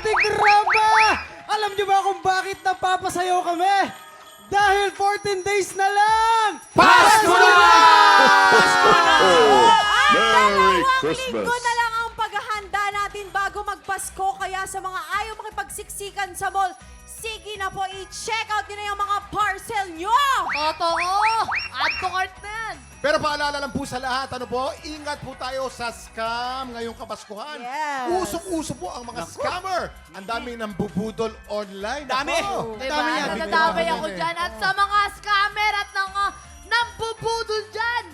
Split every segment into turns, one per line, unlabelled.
Tigrama! Alam niyo ba kung bakit napapasayaw kami? Dahil 14 days na lang!
Pasko na!
Pasko na!
At
Merry
dalawang
Christmas.
linggo na lang ang paghahanda natin bago magpasko. Kaya sa mga ayaw makipagsiksikan sa mall, sige na po, i-check out nyo na yung mga parcel nyo!
Totoo! Add to cart na yan.
Pero paalala lang po sa lahat, ano po, ingat po tayo sa scam ngayong Kapaskuhan.
Yes.
Usok-uso po ang mga scammer. Ang daming nang bubudol online.
Dami.
Ako.
Diba?
Dami yan.
Nadadamay
Dami
ako
yan eh.
dyan. At sa mga scammer at nambubudol dyan,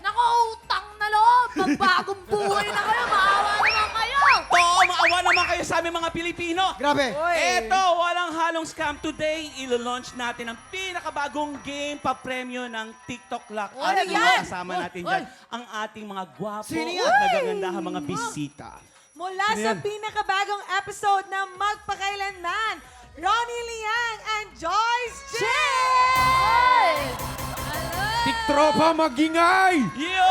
naku, utang na loob. Magbagong buhay na kayo. Maawa naman kayo.
Oo, maawa naman kayo sa aming mga Pilipino.
Grabe.
Eto, walang halong scam. Today, ilo-launch natin ang pinakabagong game pa-premyo ng TikTok Lock.
Ano
At
yan?
kasama natin dyan ang ating mga gwapo
Sino yan?
at nagagandahang mga bisita.
Mula sa pinakabagong episode ng Magpakailanman, Ronnie Liang and Joyce Chen!
Ay!
Tiktropa magingay!
Yo!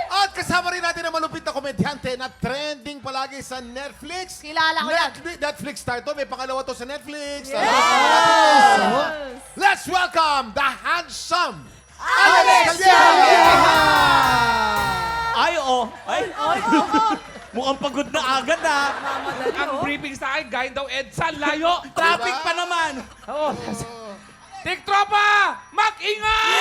At kasama rin natin ang malupit na komedyante na trending palagi sa Netflix.
Kilala ko yan.
Netflix star to. May pangalawa to sa Netflix.
Yes!
Let's welcome the handsome
Alex
Calleja!
Ay, oh. Ay, mukhang pagod na agad, ha.
Ang briefing sa akin, gayang daw EDSA, layo.
Traffic pa naman.
Tiktropa! Mag-ingay!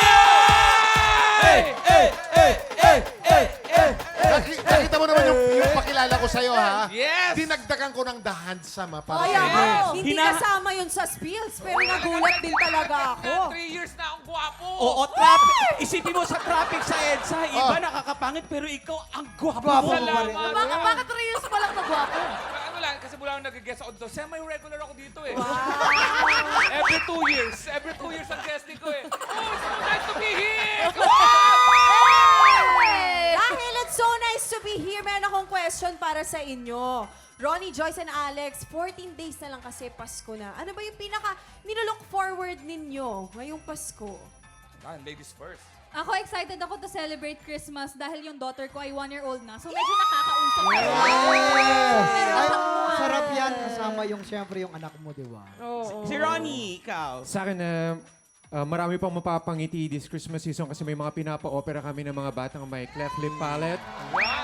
Nakita mo naman yung pakilala ko sa'yo, ha?
Yes!
Dinagdagan ko ng the handsome, ha? Para
Kaya
sa'yo.
nga, hindi
Hina-
kasama yun sa spills, pero nagulat din talaga ako.
3 years na akong guwapo.
Oo, traffic. Isipin mo sa traffic sa EDSA, iba nakakapangit, pero ikaw ang gwapo mo.
Salamat.
Bakit 3 years pa lang nagwapo?
Ano lang, kasi mula akong nag-guest ako dito, semi-regular ako dito eh. Every 2 years. Every 2 years ang guesting ko eh. Oh, it's so nice to be here! Come on!
Dahil it's so nice to be here, meron akong question para sa inyo. Ronnie, Joyce, and Alex, 14 days na lang kasi Pasko na. Ano ba yung pinaka nilook forward ninyo ngayong Pasko?
Ladies first.
Ako excited ako to celebrate Christmas dahil yung daughter ko ay 1-year-old na. So medyo nakakausap.
Yes!
Meron
Ay,
siyang buwan.
sarap yan. Kasama yung, siyempre, yung anak mo, di ba?
Si Ronnie, ikaw.
Sa akin marami pang mapapangiti this Christmas season kasi may mga pinapa-opera kami ng mga batang may cleft lip palate.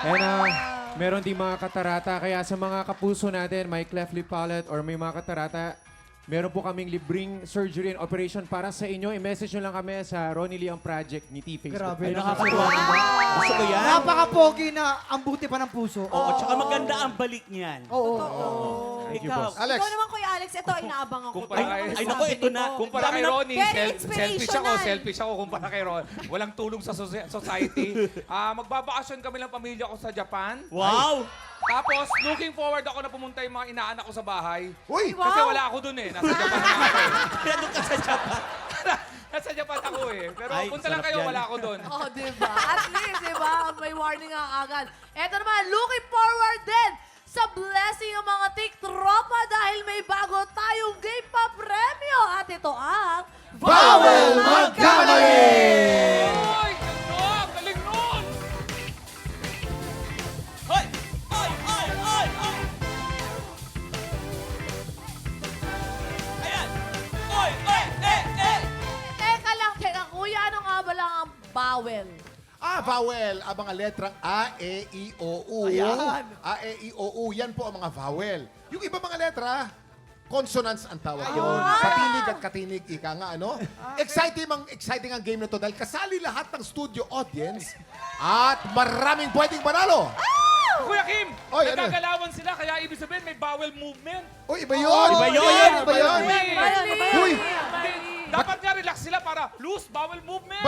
And meron din mga katarata. Kaya sa mga kapuso natin, may cleft lip palate or may mga katarata, meron po kaming libreng surgery and operation para sa inyo. I-message nyo lang kami sa Ronnie Liang Project ni T-Facebook.
Grabe.
Ay, nakakatuwa naman. Gusto ko yan.
Napaka-pogi na ang buti pa ng puso.
Oo, tsaka maganda ang balik niyan.
Oo.
Thank you,
Ikaw.
boss.
Alex,
Ikaw naman, Kuya Alex, ito, inaabang ako.
Kumpara
Ay, naku, ito na.
Kumpara
Dami
kay
na-
Ronnie,
Very
selfish
inspirational.
selfish ako kumpara kay Ron. Walang tulong sa society. Magbabakasyon kami ng pamilya ko sa Japan.
Wow!
Tapos, looking forward ako na pumunta yung mga inaanak ko sa bahay.
uy!
Wow.
Kasi wala ako dun eh. Nasa Japan na ako eh.
Kaya doon ka sa Japan.
Nasa Japan ako eh. Pero
Ay,
punta lang
sarap
kayo,
yan.
wala ako dun.
Oh, diba? At least, diba? May warning ang agad. Eto naman, looking forward din sa blessing ng mga tiktropa dahil may bago tayong game pa premyo. At ito ang...
Bawal magkamali!
Ay, ganda! Galing nun!
Hoy! Hoy! Hoy! Hoy! Hoy! Ayan! Hoy! Hoy!
Teka, kuya, ano nga ba lang ang bawel?
Vowel. Ang mga letrang A, E, I, O, U.
Ayan.
A, E, I, O, U. Yan po ang mga vowel. Yung iba mga letra, consonants ang tawag yun. Katinig at katinig, ika nga, ano? Exciting ang game na to dahil kasali lahat ng studio audience at maraming pwedeng manalo.
Kuya Kim,
Oy, ano?
nagagalawan sila kaya ibig sabihin may bowel movement.
Uy, iba yun!
Iba yun!
Iba yun! Uy!
Dapat nga relax sila para loose bowel movement.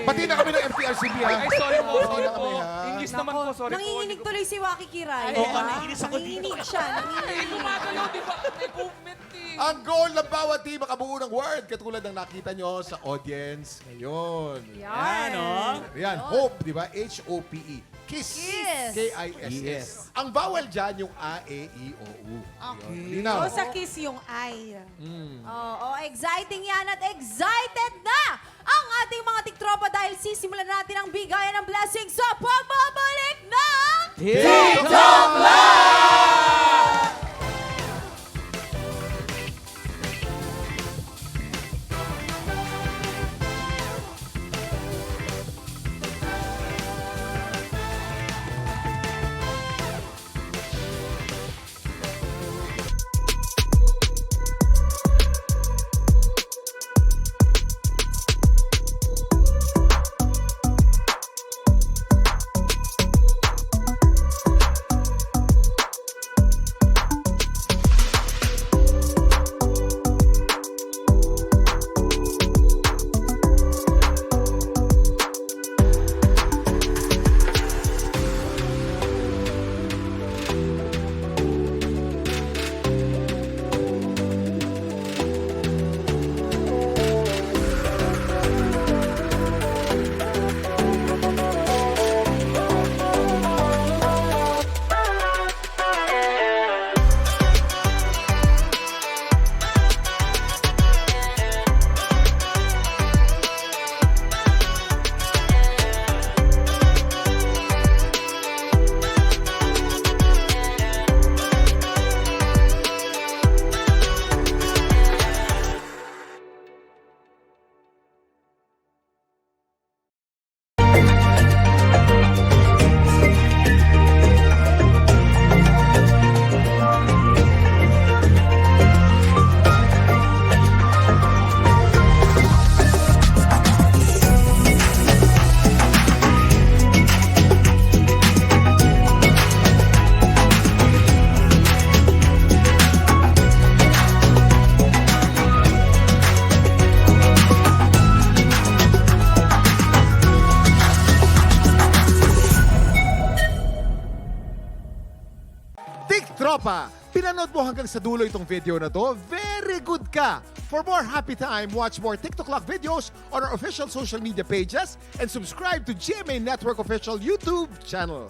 Bati na kami ng MTRCB, ha?
Ay, sorry po,
Bati
sorry
na
po.
kami, ha?
English naman po, sorry po.
Nanginginig tuloy si Waki Kiray.
Oo,
diba?
nanginginig ako dito.
Nanginginig siya,
Eh,
nanginginig.
gumagalaw, di ba? May movement eh.
Ang goal ng bawat team makabuo ng word katulad ng nakita nyo sa audience ngayon.
Yan, oh.
Yan, hope, di ba? H-O-P-E. Kiss.
Kiss.
K-I-S-S. Ang vowel dyan, yung A, E, I, O, U. Okay. Linaw.
O sa kiss yung I.
Oo, exciting yan at excited na ang ating mga tiktropa dahil sisimulan natin ang bigayan ng blessing sa pagbabalik ng
TikTok
Tropa, pinanood mo hanggang sa dulo itong video na to? Very good ka! For more happy time, watch more TikTok Clock videos on our official social media pages and subscribe to GMA Network official YouTube channel.